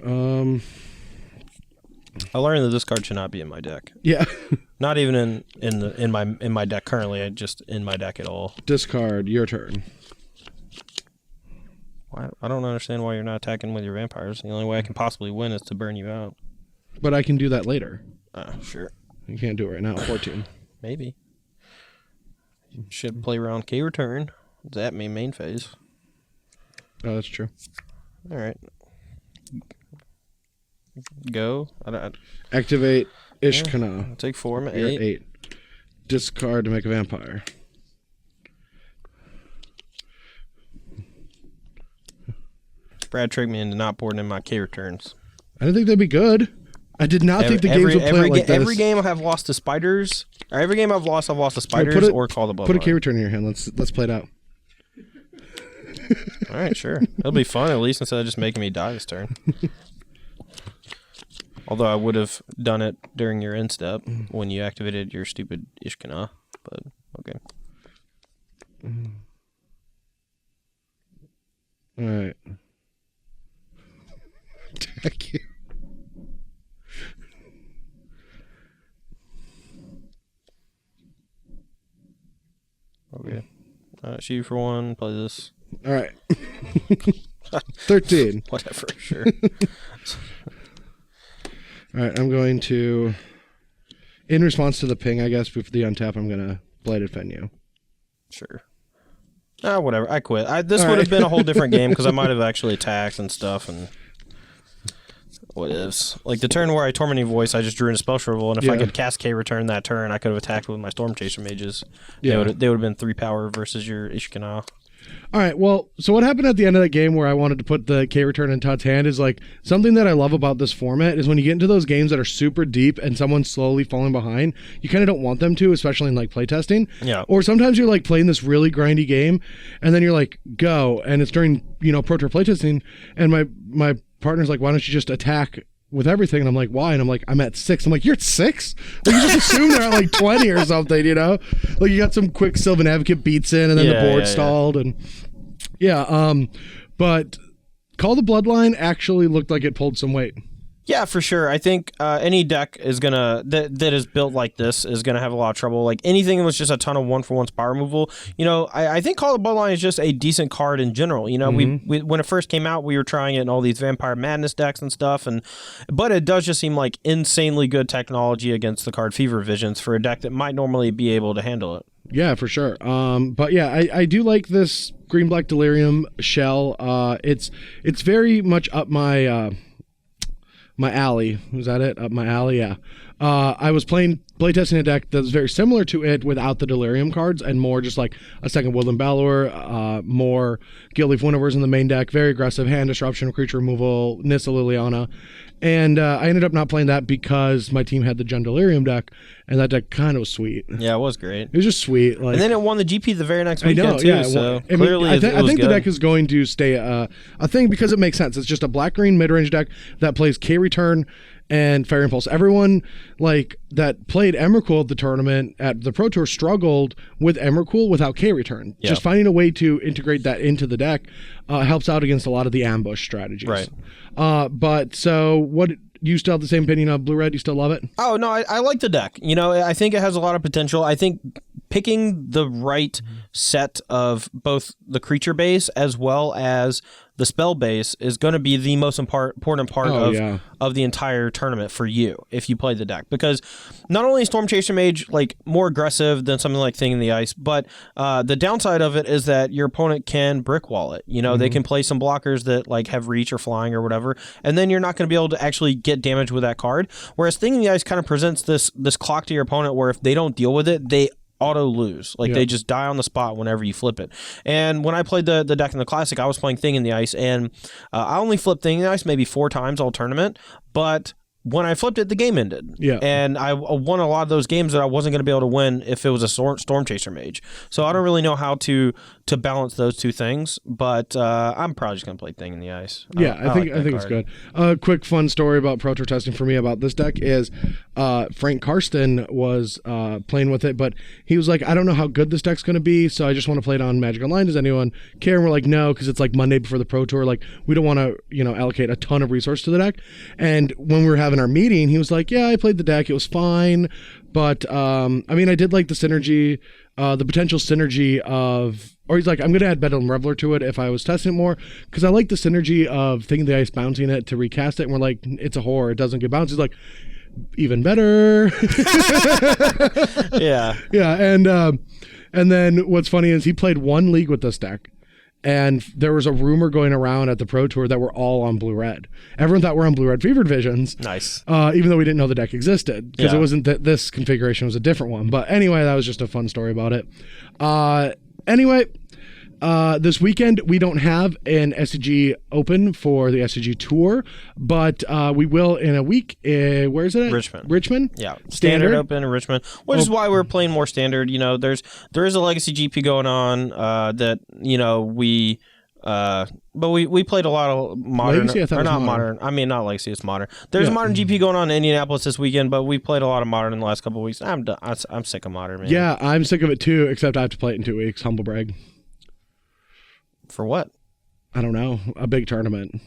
Speaker 2: I learned that this card should not be in my deck.
Speaker 1: Yeah.
Speaker 2: Not even in my deck currently. Just in my deck at all.
Speaker 1: Discard. Your turn.
Speaker 2: Why? I don't understand why you're not attacking with your vampires. The only way I can possibly win is to burn you out.
Speaker 1: But I can do that later.
Speaker 2: Sure.
Speaker 1: You can't do it right now. 14.
Speaker 2: Maybe. Should play around K return. That main phase.
Speaker 1: Oh, that's true.
Speaker 2: All right. Go.
Speaker 1: Activate Ishkana.
Speaker 2: I'll take 4. I'm at
Speaker 1: You're
Speaker 2: 8.
Speaker 1: 8. Discard to make a vampire.
Speaker 2: Brad tricked me into not boarding in my K returns.
Speaker 1: I didn't think they'd be good. I did not think the games would play like this.
Speaker 2: Every game I've lost to spiders. Or every game I've lost to spiders or Call the Bloodline.
Speaker 1: Put a K return in your hand. Let's play it out.
Speaker 2: All right, sure. It'll be fun at least instead of just making me die this turn. Although I would have done it during your end step when you activated your stupid Ishkana. But okay.
Speaker 1: All right. Thank you.
Speaker 2: Okay. Shoot for 1. Play this.
Speaker 1: All right. 13.
Speaker 2: Whatever. Sure.
Speaker 1: All right. I'm going to, in response to the ping, I guess, with the untap, I'm going to Blighted Venue.
Speaker 2: Sure. Whatever. I quit. This would have been a whole different game because I might have actually attacked and stuff and what ifs. Like the turn where I Tormenting Voice, I just drew in a spell shrivel, and if I could cast K return that turn, I could have attacked with my Storm Chaser mages. Yeah. They would have been 3 power versus your Ishkana.
Speaker 1: All right, well, so what happened at the end of that game where I wanted to put the K return in Todd's hand is like something that I love about this format is when you get into those games that are super deep and someone's slowly falling behind, you kind of don't want them to, especially in like playtesting.
Speaker 2: Yeah.
Speaker 1: Or sometimes you're like playing this really grindy game and then you're like, go, and it's during, Pro Tour playtesting, and my partner's like, why don't you just attack with everything? And I'm like, why? And I'm like, I'm at 6. I'm like, you're at 6? Like, you just assume they're at like 20 or something, Like you got some quick Sylvan Advocate beats in and then the board stalled and but Call the Bloodline actually looked like it pulled some weight.
Speaker 2: Yeah, for sure. I think any deck is gonna that is built like this is gonna have a lot of trouble. Like anything that was just a ton of 1-for-1 power removal. I think Call of the Bloodline is just a decent card in general. We when it first came out, we were trying it in all these Vampire Madness decks and stuff, but it does just seem like insanely good technology against the card Fever Visions for a deck that might normally be able to handle it.
Speaker 1: Yeah, for sure. But yeah, I do like this green black Delirium shell. It's very much up my my alley. Was that it? Up my alley, yeah. I was playtesting a deck that's very similar to it without the Delirium cards and more just like a second Woodland Balor, more Guildleaf Winnover's in the main deck, very aggressive, hand disruption, creature removal, Nissa Liliana. And I ended up not playing that because my team had the Gen Delirium deck, and that deck kind of was sweet.
Speaker 2: Yeah, it was great.
Speaker 1: It was just sweet. Like,
Speaker 2: and then it won the GP the very next weekend, too.
Speaker 1: Yeah,
Speaker 2: so
Speaker 1: I
Speaker 2: clearly
Speaker 1: think
Speaker 2: good.
Speaker 1: the deck is going to stay a thing because it makes sense. It's just a black-green mid-range deck that plays K-Return and Fire Impulse. Everyone like that played Emrakul at the tournament at the Pro Tour struggled with Emrakul without K-Return.
Speaker 2: Yep.
Speaker 1: Just finding a way to integrate that into the deck helps out against a lot of the ambush strategies.
Speaker 2: Right.
Speaker 1: But so what... You still have the same opinion of Blue-Red? You still love it?
Speaker 2: Oh, no, I like the deck. I think it has a lot of potential. I think picking the right set of both the creature base as well as the spell base is going to be the most important part of the entire tournament for you if you play the deck. Because not only is Storm Chaser Mage like more aggressive than something like Thing in the Ice, but the downside of it is that your opponent can brick wall it. They can play some blockers that like have reach or flying or whatever, and then you're not going to be able to actually get damage with that card. Whereas Thing in the Ice kind of presents this clock to your opponent where if they don't deal with it, they auto lose. Like they just die on the spot whenever you flip it. And when I played the deck in the Classic, I was playing Thing in the Ice, and I only flipped Thing in the Ice maybe 4 times all tournament, but when I flipped it, the game ended. Yeah. And I won a lot of those games that I wasn't going to be able to win if it was a Storm Chaser Mage. So I don't really know how to balance those two things, but I'm probably just going to play Thing in the Ice.
Speaker 1: I think it's good. A quick fun story about Pro Tour testing for me about this deck is Frank Karsten was playing with it, but he was like, I don't know how good this deck's going to be, so I just want to play it on Magic Online. Does anyone care? And we're like, no, because it's like Monday before the Pro Tour. Like, we don't want to, allocate a ton of resource to the deck. And when we were having our meeting, he was like, yeah, I played the deck. It was fine. But, I did like the synergy, the potential synergy of, or he's like, I'm going to add Bedlam Reveler to it if I was testing it more, because I like the synergy of Thing in the Ice bouncing it to recast it. And we're like, it's a horror. It doesn't get bounced. He's like, even better.
Speaker 2: Yeah.
Speaker 1: Yeah. And then what's funny is he played one league with this deck. and there was a rumor going around at the Pro Tour that we're all on Blue-Red. Everyone thought we're on Blue-Red Fevered Visions.
Speaker 2: Nice.
Speaker 1: Even though we didn't know the deck existed, because
Speaker 2: Yeah.
Speaker 1: it wasn't that this configuration was a different one. But anyway, that was just a fun story about it. Anyway, this weekend we don't have an SCG open for the SCG Tour, but we will in a week. Where is it at? Richmond?
Speaker 2: Yeah. Standard open in Richmond, which is why we're playing more standard. You know, there is a Legacy GP going on that, you know, but we played a lot of modern.
Speaker 1: Legacy, I thought
Speaker 2: or
Speaker 1: it was
Speaker 2: not
Speaker 1: modern.
Speaker 2: I mean, not Legacy, it's modern. There's a modern GP going on in Indianapolis this weekend, but we played a lot of modern in the last couple of weeks. I'm done. I'm sick of modern, man.
Speaker 1: Yeah, I'm sick of it too, except I have to play it in 2 weeks. Humble brag.
Speaker 2: For what?
Speaker 1: I don't know. A big tournament.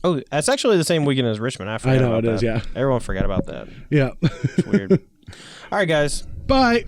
Speaker 2: Oh, that's actually the same weekend as Richmond. I forgot about that.
Speaker 1: Is, yeah.
Speaker 2: Everyone forgot about that.
Speaker 1: Yeah.
Speaker 2: It's weird. All right, guys.
Speaker 1: Bye.